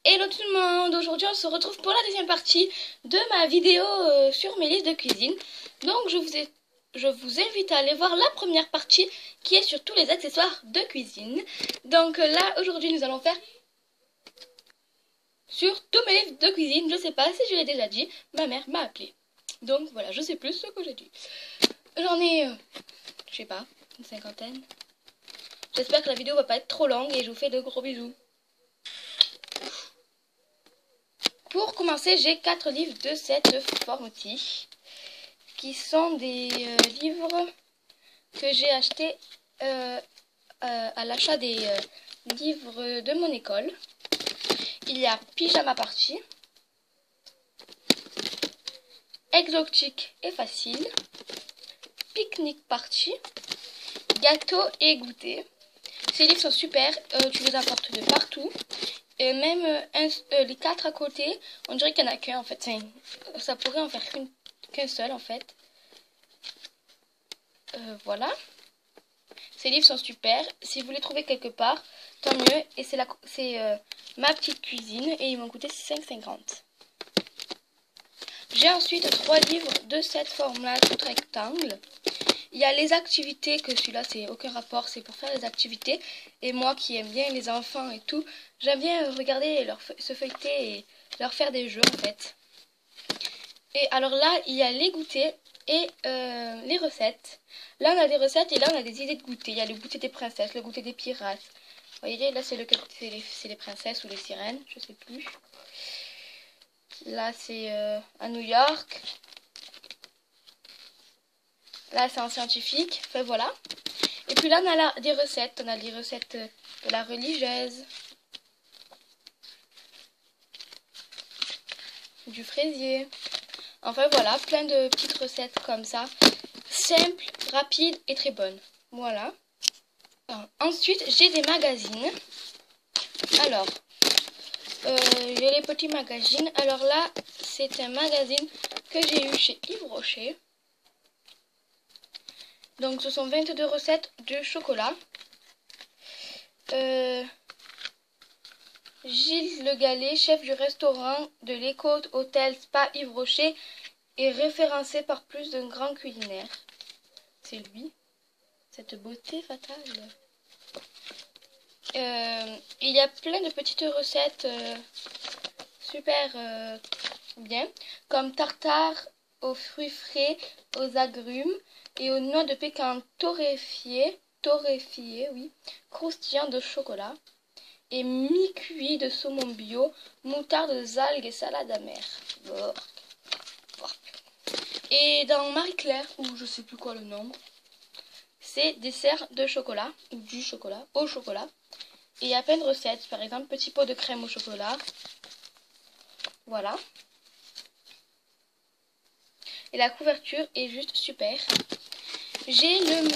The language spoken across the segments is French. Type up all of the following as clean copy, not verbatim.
Hello tout le monde, aujourd'hui on se retrouve pour la deuxième partie de ma vidéo sur mes livres de cuisine. Donc je vous invite à aller voir la première partie qui est sur tous les accessoires de cuisine. Donc là aujourd'hui nous allons faire sur tous mes livres de cuisine. Je sais pas si je l'ai déjà dit, ma mère m'a appelé. Donc voilà, je sais plus ce que j'ai dit. J'en ai, je sais pas, une cinquantaine. J'espère que la vidéo va pas être trop longue et je vous fais de gros bisous. Pour commencer, j'ai 4 livres de cette forme-ci, qui sont des livres que j'ai achetés à l'achat des livres de mon école. Il y a Pyjama Party, Exotique et Facile, Pique-nique Party, Gâteau et Goûter. Ces livres sont super, tu les apportes de partout. Et même les 4 à côté, on dirait qu'il n'y en a qu'un en fait. Ça pourrait en faire qu'un seul en fait. Voilà. Ces livres sont super. Si vous les trouvez quelque part, tant mieux. Et c'est ma petite cuisine et ils m'ont coûté 5,50 €. J'ai ensuite 3 livres de cette forme-là, tout rectangle. Il y a les activités, que celui-là c'est aucun rapport, c'est pour faire les activités. Et moi qui aime bien les enfants et tout, j'aime bien regarder et se feuilleter et leur faire des jeux en fait. Et alors là, il y a les goûters et les recettes. Là on a des recettes et là on a des idées de goûter. Il y a le goûter des princesses, le goûter des pirates. Vous voyez, là c'est les princesses ou les sirènes, je sais plus. Là c'est à New York. Là c'est en scientifique, enfin voilà. Et puis là on a des recettes, on a les recettes de la religieuse, du fraisier. Enfin voilà, plein de petites recettes comme ça, simples, rapides et très bonnes. Voilà. Ensuite j'ai des magazines. Alors, j'ai les petits magazines. Alors là, c'est un magazine que j'ai eu chez Yves Rocher. Donc ce sont 22 recettes de chocolat. Gilles Le Gallet, chef du restaurant de l'Écoute Hôtel Spa Yves Rocher, est référencé par plus d'un grand culinaire. C'est lui, cette beauté fatale. Il y a plein de petites recettes super bien, comme tartare aux fruits frais, aux agrumes et aux noix de pécan torréfiées, oui, croustillant de chocolat, et mi-cuit de saumon bio, moutarde, algues et salade amère. Et dans Marie-Claire, ou je sais plus quoi le nom, c'est dessert de chocolat, ou du chocolat, au chocolat. Et il y a plein de recettes, par exemple, petit pot de crème au chocolat. Voilà. Et la couverture est juste super. J'ai le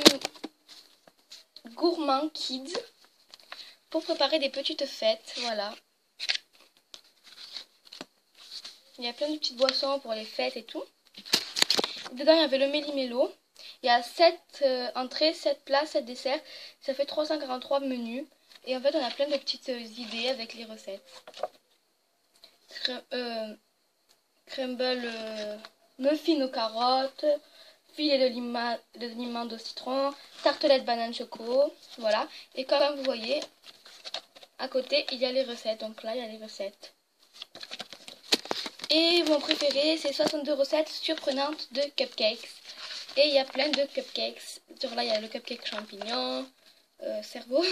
Gourmand Kids pour préparer des petites fêtes. Voilà. Il y a plein de petites boissons pour les fêtes et tout. Dedans, il y avait le méli-mélo. Il y a 7 entrées, 7 plats, 7 desserts. Ça fait 343 menus. Et en fait, on a plein de petites idées avec les recettes. Crumble muffin aux carottes, filet de limande au citron, tartelette banane choco, voilà. Et comme vous voyez, à côté, il y a les recettes. Donc là, il y a les recettes. Et mon préféré, c'est 62 recettes surprenantes de cupcakes. Et il y a plein de cupcakes. Sur là, il y a le cupcake champignon, cerveau,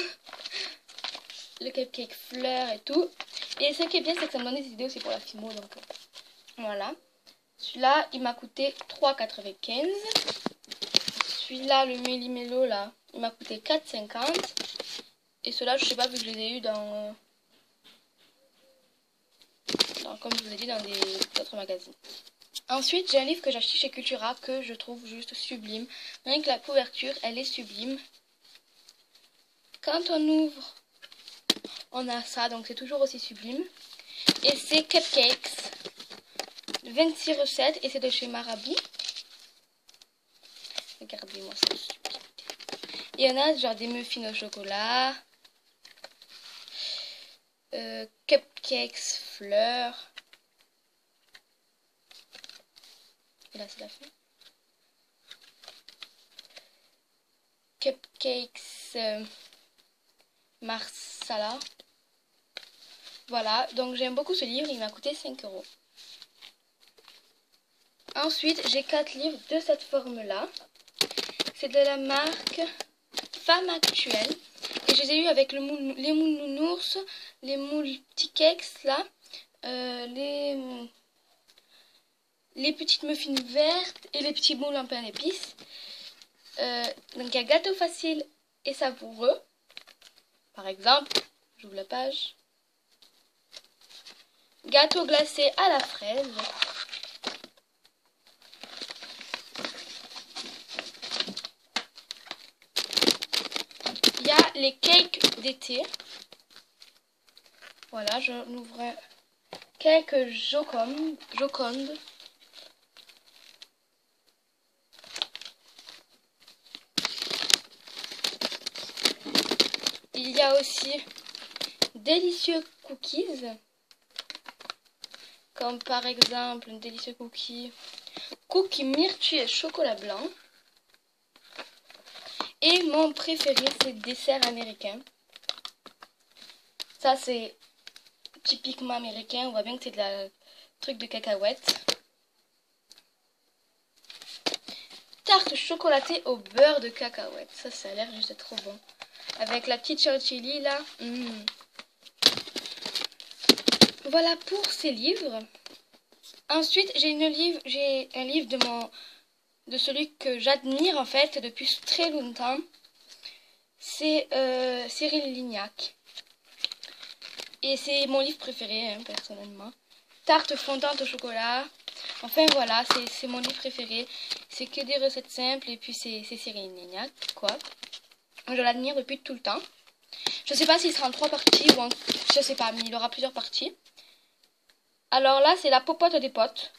le cupcake fleur et tout. Et ce qui est bien, c'est que ça me donne des idées aussi pour la fimo. Donc voilà. Celui-là, il m'a coûté 3,95 €. Celui-là, le méli-mélo, là, il m'a coûté 4,50 €. Et ceux-là, je sais pas, vu que je les ai eu dans comme je vous ai dit, dans d'autres magazines. Ensuite, j'ai un livre que j'ai acheté chez Cultura que je trouve juste sublime. Rien que la couverture, elle est sublime. Quand on ouvre, on a ça, donc c'est toujours aussi sublime. Et c'est Cupcakes. 26 recettes et c'est de chez Marabout. Regardez-moi ça. Il y en a genre des muffins au chocolat. cupcakes fleurs. Et là c'est la fin. Cupcakes marsala. Voilà, donc j'aime beaucoup ce livre, il m'a coûté 5 €. Ensuite, j'ai 4 livres de cette forme-là. C'est de la marque Femme Actuelle. Et je les ai eu avec les moules nounours, les moules petits cakes là, les petites muffins vertes et les petits moules en pain d'épices. Donc il y a gâteau facile et savoureux. Par exemple, j'ouvre la page. Gâteau glacé à la fraise. Il y a les cakes d'été. Voilà, je l'ouvre. Cake Joconde. Il y a aussi délicieux cookies. Comme par exemple un délicieux cookie myrtille et chocolat blanc. Et mon préféré, c'est dessert américain. Ça, c'est typiquement américain. On voit bien que c'est de la truc de cacahuètes. Tarte chocolatée au beurre de cacahuètes. Ça a l'air juste trop bon. Avec la petite chantilly là. Voilà pour ces livres. Ensuite, j'ai un livre de celui que j'admire en fait depuis très longtemps. C'est Cyril Lignac. Et c'est mon livre préféré, hein, personnellement. Tarte fondante au chocolat. Enfin voilà, c'est mon livre préféré. C'est que des recettes simples et puis c'est Cyril Lignac, quoi. Je l'admire depuis tout le temps. Je sais pas s'il sera en 3 parties ou en... Je sais pas, mais il aura plusieurs parties. Alors là, c'est la popote des potes.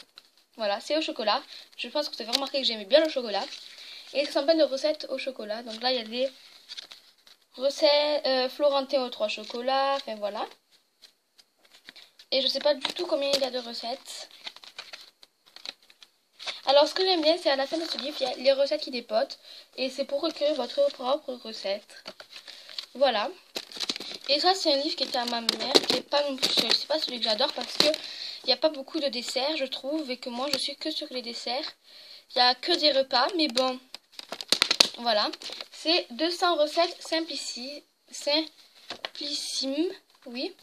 Voilà, c'est au chocolat. Je pense que vous avez remarqué que j'aimais bien le chocolat. Et ça s'appelle de recettes au chocolat. Donc là, il y a des recettes Florentin aux 3 chocolats. Enfin voilà. Et je sais pas du tout combien il y a de recettes. Alors ce que j'aime bien, c'est à la fin de ce livre, il y a les recettes qui dépotent. Et c'est pour écrire votre propre recette. Voilà. Et ça, c'est un livre qui était à ma mère, qui est pas non plus, je sais pas celui que j'adore parce que il n'y a pas beaucoup de desserts, je trouve, et que moi, je suis que sur les desserts. Il n'y a que des repas, mais bon, voilà. C'est 200 recettes simplissimes, oui.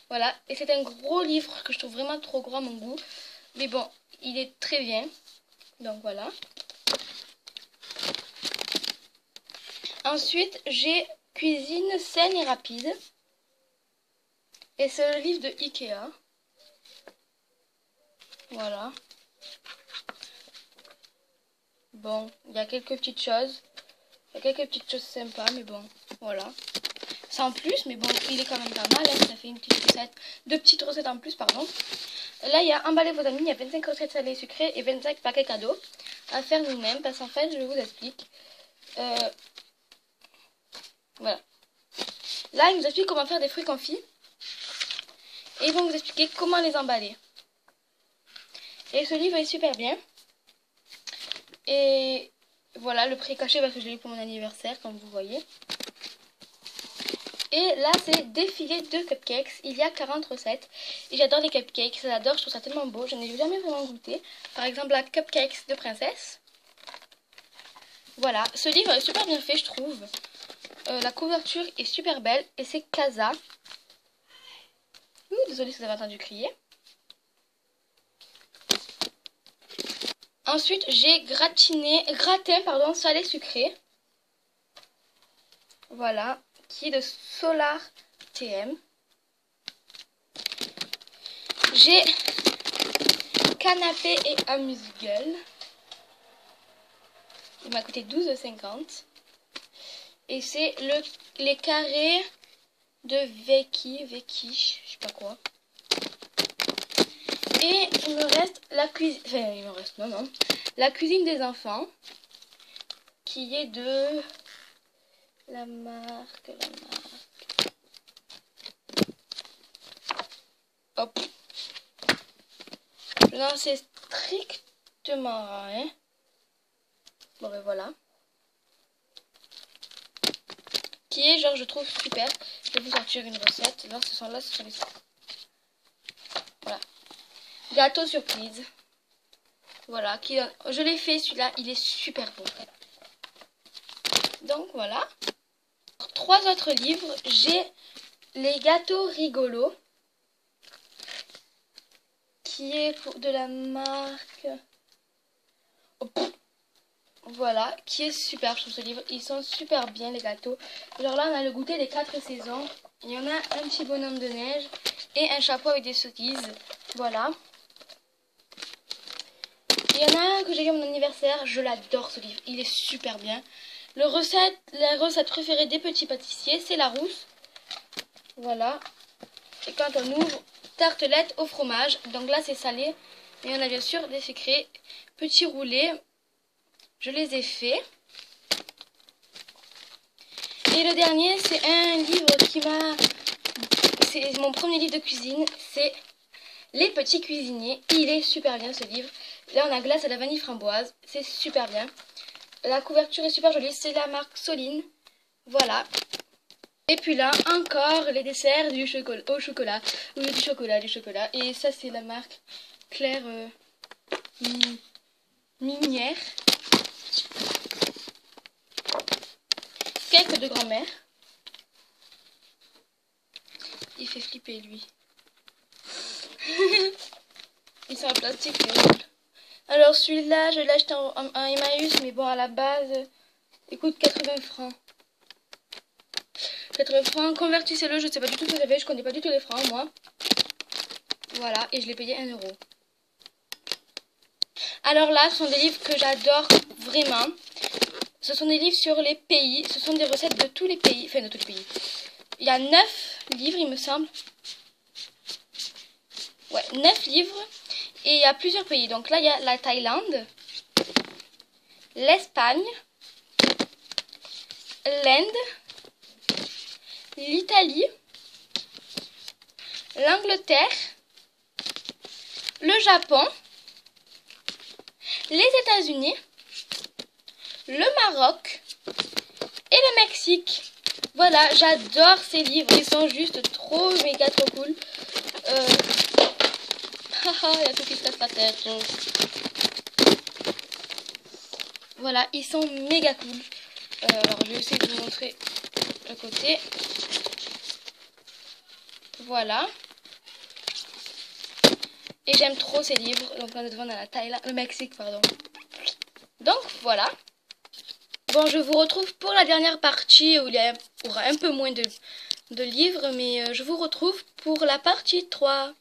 Voilà, et c'est un gros livre que je trouve vraiment trop gros à mon goût. Mais bon, il est très bien. Donc voilà. Ensuite, j'ai Cuisine saine et rapide. Et c'est le livre de Ikea. Voilà. Bon, il y a quelques petites choses. Il y a quelques petites choses sympas, mais bon, voilà. Sans plus, mais bon, il est quand même pas mal. Hein, ça fait une petite recette, 2 petites recettes en plus, pardon. Là, il y a emballé vos amis. Il y a 25 recettes salées et sucrées et 25 paquets cadeaux à faire nous-mêmes. Parce qu'en fait, je vous explique. Voilà. Là, il nous explique comment faire des fruits confits. Et ils vont vous expliquer comment les emballer. Et ce livre est super bien. Et voilà, le prix est caché parce que je l'ai eu pour mon anniversaire, comme vous voyez. Et là, c'est défilé de cupcakes. Il y a 40 recettes. Et j'adore les cupcakes. J'adore, je trouve ça tellement beau. Je n'ai jamais vraiment goûté. Par exemple, la cupcakes de princesse. Voilà, ce livre est super bien fait, je trouve. La couverture est super belle. Et c'est Casa. Désolée si vous avez entendu crier. Ensuite, j'ai gratin salé sucré. Voilà, qui est de Solar TM. J'ai canapé et amuse-gueule. Il m'a coûté 12,50 €. Et c'est les carrés de Veki, je sais pas quoi. Et il me reste la cuisine, enfin il me reste, non, la cuisine des enfants, qui est de la marque, Hop. Je n'en sais strictement rien. Bon ben voilà. Qui est genre je trouve super. Je vais vous sortir une recette. Là ce sont les... Voilà. Gâteau surprise. Voilà. Je l'ai fait celui-là. Il est super beau. Donc voilà. 3 autres livres. J'ai les gâteaux rigolos. Qui est de la marque... Oh, voilà, qui est super, je trouve ce livre. Ils sont super bien les gâteaux. Genre là, on a le goûter des 4 saisons. Il y en a un petit bonhomme de neige et un chapeau avec des sottises. Voilà. Il y en a un que j'ai eu à mon anniversaire. Je l'adore ce livre. Il est super bien. La recette préférée des petits pâtissiers, c'est la rousse. Voilà. Et quand on ouvre, tartelette au fromage. Donc là, c'est salé. Mais on a bien sûr des secrets. Petits roulés. Je les ai faits. Et le dernier, c'est un livre qui m'a... C'est mon premier livre de cuisine. C'est Les Petits Cuisiniers. Il est super bien ce livre. Là, on a glace à la vanille framboise. C'est super bien. La couverture est super jolie. C'est la marque Soline. Voilà. Et puis là, encore les desserts du chocolat, au chocolat. Ou du chocolat. Et ça, c'est la marque Claire Minière. Cake de grand-mère. Il fait flipper lui. Il sort en plastique, c'est horrible. Alors celui-là, je l'ai acheté en Emmaüs, mais bon à la base, il coûte 80 francs. 80 francs, convertissez-le, je sais pas du tout ce que ça fait, je connais pas du tout les francs moi. Voilà, et je l'ai payé 1 euro. Alors là, ce sont des livres que j'adore vraiment. Ce sont des livres sur les pays. Ce sont des recettes de tous les pays. Enfin, de tous les pays. Il y a 9 livres, il me semble. Ouais, 9 livres. Et il y a plusieurs pays. Donc là, il y a la Thaïlande, l'Espagne, l'Inde, l'Italie, l'Angleterre, le Japon, les États-Unis, le Maroc et le Mexique. Voilà, j'adore ces livres, ils sont juste trop méga trop cool. Il y a tout qui se casse la tête. Voilà, ils sont méga cool. Alors je vais essayer de vous montrer le côté. Voilà. Et j'aime trop ces livres. Donc là devant on a la Thaïlande, le Mexique pardon. Donc voilà. Bon, je vous retrouve pour la dernière partie où il y aura un peu moins de livres, mais je vous retrouve pour la partie 3.